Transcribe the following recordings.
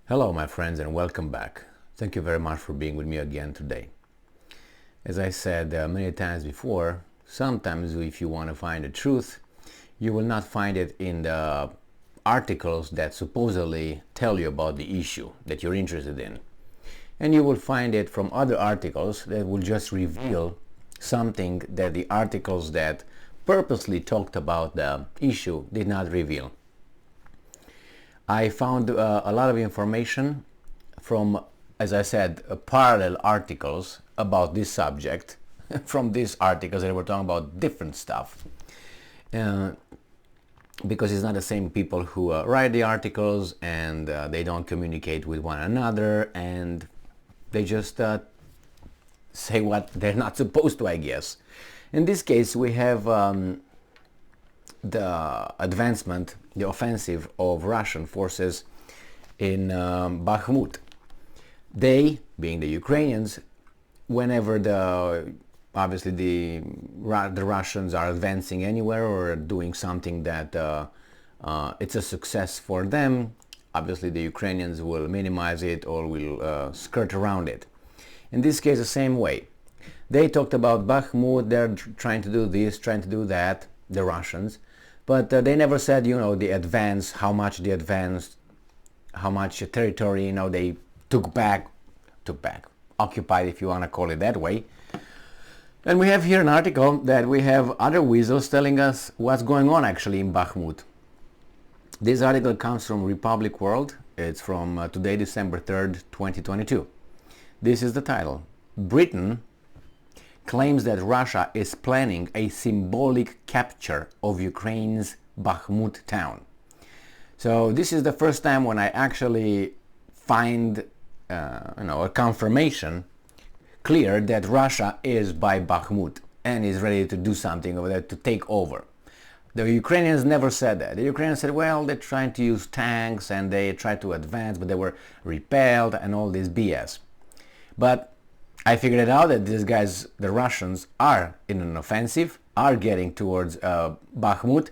Hello my friends and welcome back. Thank you very much for being with me again today. As I said many times before, sometimes if you want to find the truth, you will not find it in the articles that supposedly tell you about the issue that you're interested in. And you will find it from other articles that will just reveal something that the articles that purposely talked about the issue did not reveal. I found a lot of information from, as I said, parallel articles about this subject from these articles that were talking about different stuff. Because it's not the same people who write the articles, and they don't communicate with one another, and they just say what they're not supposed to, I guess. In this case, we have the advancement, the offensive of Russian forces in Bakhmut. They, being the Ukrainians, whenever obviously the Russians are advancing anywhere or doing something that it's a success for them, obviously the Ukrainians will minimize it or will skirt around it. In this case, the same way. They talked about Bakhmut, they're trying to do this, trying to do that, the Russians, but they never said, the advance, how much they advanced, how much territory, they took back, occupied, if you want to call it that way. And we have here an article that we have other weasels telling us what's going on actually in Bakhmut. This article comes from Republic World. It's from today, December 3rd, 2022. This is the title. Britain claims that Russia is planning a symbolic capture of Ukraine's Bakhmut town. So this is the first time when I actually find a confirmation clear that Russia is by Bakhmut and is ready to do something over there, to take over. The Ukrainians never said that. The Ukrainians said, well, they're trying to use tanks and they tried to advance, but they were repelled and all this BS. But I figured it out that these guys, the Russians, are in an offensive, are getting towards Bakhmut.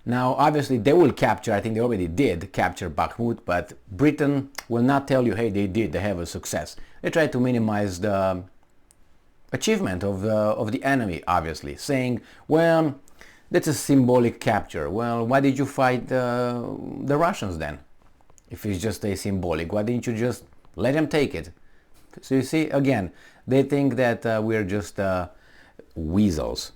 Now, obviously, they will capture, I think they already did capture Bakhmut, but Britain will not tell you, hey, they have a success. They try to minimize the achievement of the enemy, obviously, saying, well, that's a symbolic capture. Well, why did you fight the Russians then? If it's just a symbolic, why didn't you just let them take it? So you see, again, they think that we're just weasels.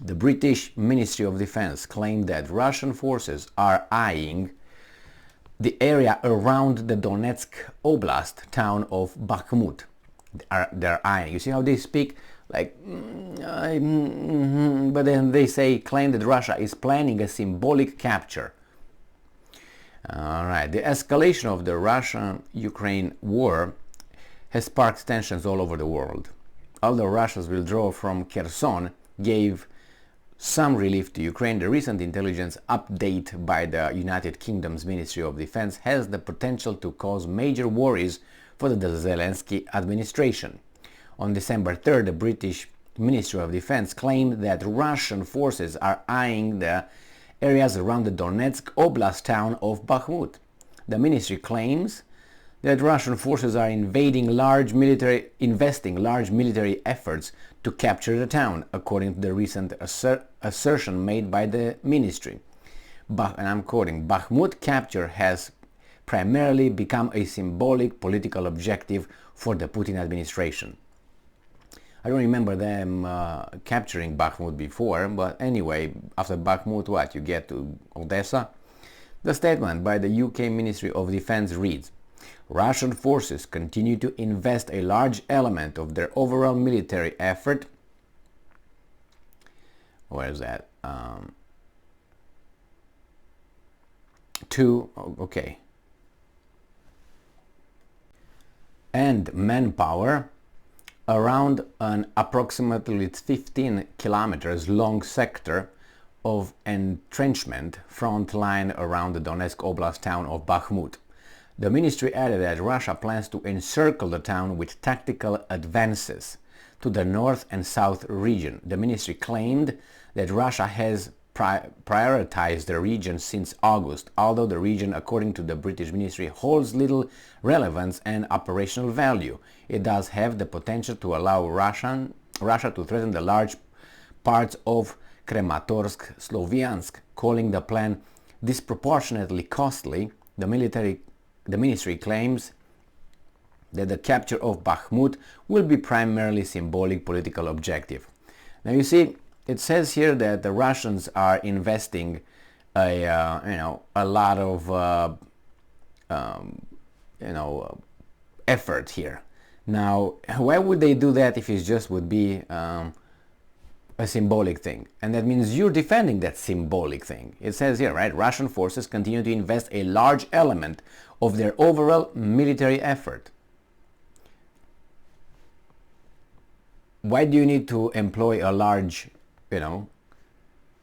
The British Ministry of Defense claimed that Russian forces are eyeing the area around the Donetsk Oblast town of Bakhmut. They're eyeing. You see how they speak? Like, but then they claim that Russia is planning a symbolic capture. All right, the escalation of the Russia-Ukraine war has sparked tensions all over the world. Although Russia's withdrawal from Kherson gave some relief to Ukraine, the recent intelligence update by the United Kingdom's Ministry of Defense has the potential to cause major worries for the Zelensky administration. On December 3rd, the British Ministry of Defense claimed that Russian forces are eyeing the areas around the Donetsk Oblast town of Bakhmut. The ministry claims that Russian forces are investing large military efforts to capture the town, according to the recent assertion made by the ministry. And I'm quoting, Bakhmut capture has primarily become a symbolic political objective for the Putin administration. I don't remember them capturing Bakhmut before, but anyway, after Bakhmut, what? You get to Odessa? The statement by the UK Ministry of Defense reads, Russian forces continue to invest a large element of their overall military effort. Where is that? And manpower around an approximately 15 kilometers long sector of entrenchment front line around the Donetsk Oblast town of Bakhmut. The ministry added that Russia plans to encircle the town with tactical advances to the north and south region. The ministry claimed that Russia has prioritized the region since August, although the region, according to the British ministry, holds little relevance and operational value. It does have the potential to allow Russia to threaten the large parts of Krematorsk, Sloviansk, calling the plan disproportionately costly. The ministry claims that the capture of Bakhmut will be primarily symbolic political objective. Now you see, it says here that the Russians are investing a lot of effort here. Now, why would they do that if it just would be a symbolic thing? And that means you're defending that symbolic thing. It says here, right? Russian forces continue to invest a large element of their overall military effort. Why do you need to employ a large,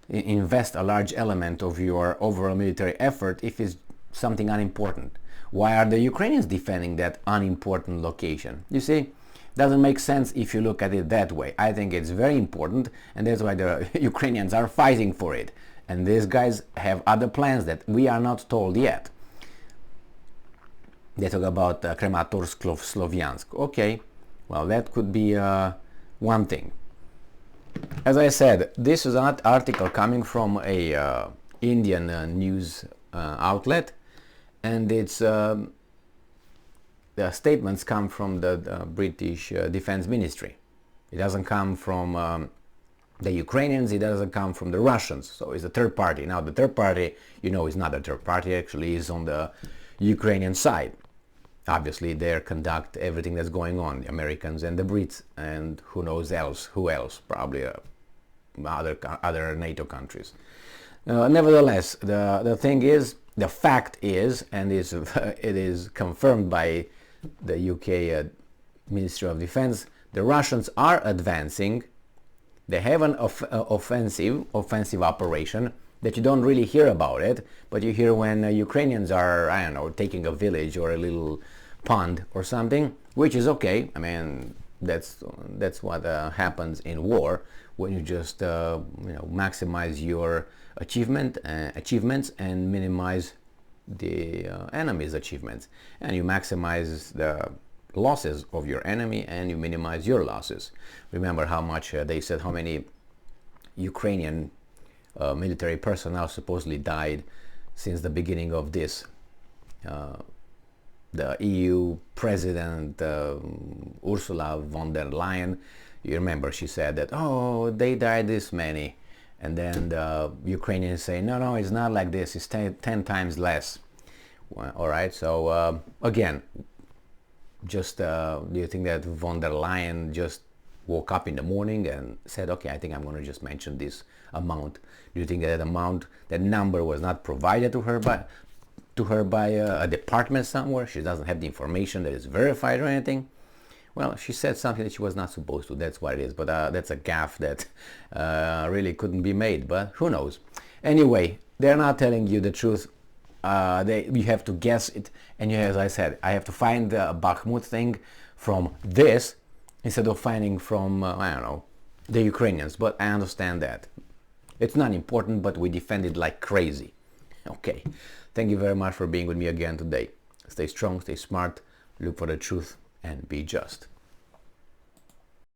invest a large element of your overall military effort if it's something unimportant? Why are the Ukrainians defending that unimportant location? You see, doesn't make sense if you look at it that way. I think it's very important, and that's why the Ukrainians are fighting for it. And these guys have other plans that we are not told yet. They talk about Krematorsk, Sloviansk. Okay, well, that could be one thing. As I said, this is an article coming from a Indian news outlet, and it's the statements come from the British Defense Ministry. It doesn't come from the Ukrainians, it doesn't come from the Russians, so it's a third party. Now the third party, is not a third party, actually is on the Ukrainian side. Obviously they conduct everything that's going on, the Americans and the Brits, and who else, probably other NATO countries. Nevertheless, the fact is, and it is confirmed by the UK Ministry of Defense, the Russians are advancing. They have an offensive operation that you don't really hear about it, but you hear when Ukrainians are, taking a village or a little pond or something, which is okay. I mean, that's what happens in war, when you just maximize your achievements and minimize the enemy's achievements, and you maximize the losses of your enemy and you minimize your losses. Remember how much they said how many Ukrainian military personnel supposedly died since the beginning of this. The EU president Ursula von der Leyen, you remember she said that, they died this many, and then the Ukrainians say no, it's not like this, it's 10 times less. Well, all right, so again, just do you think that von der Leyen just woke up in the morning and said, okay, I think I'm going to just mention this amount? Do you think that number was not provided to her by a department somewhere? She doesn't have the information that is verified or anything? Well, she said something that she was not supposed to. That's what it is. But that's a gaffe that really couldn't be made. But who knows? Anyway, they're not telling you the truth. You have to guess it. And as I said, I have to find the Bakhmut thing from this instead of finding from, the Ukrainians. But I understand that. It's not important, but we defend it like crazy. Okay. Thank you very much for being with me again today. Stay strong, stay smart, look for the truth, and be just.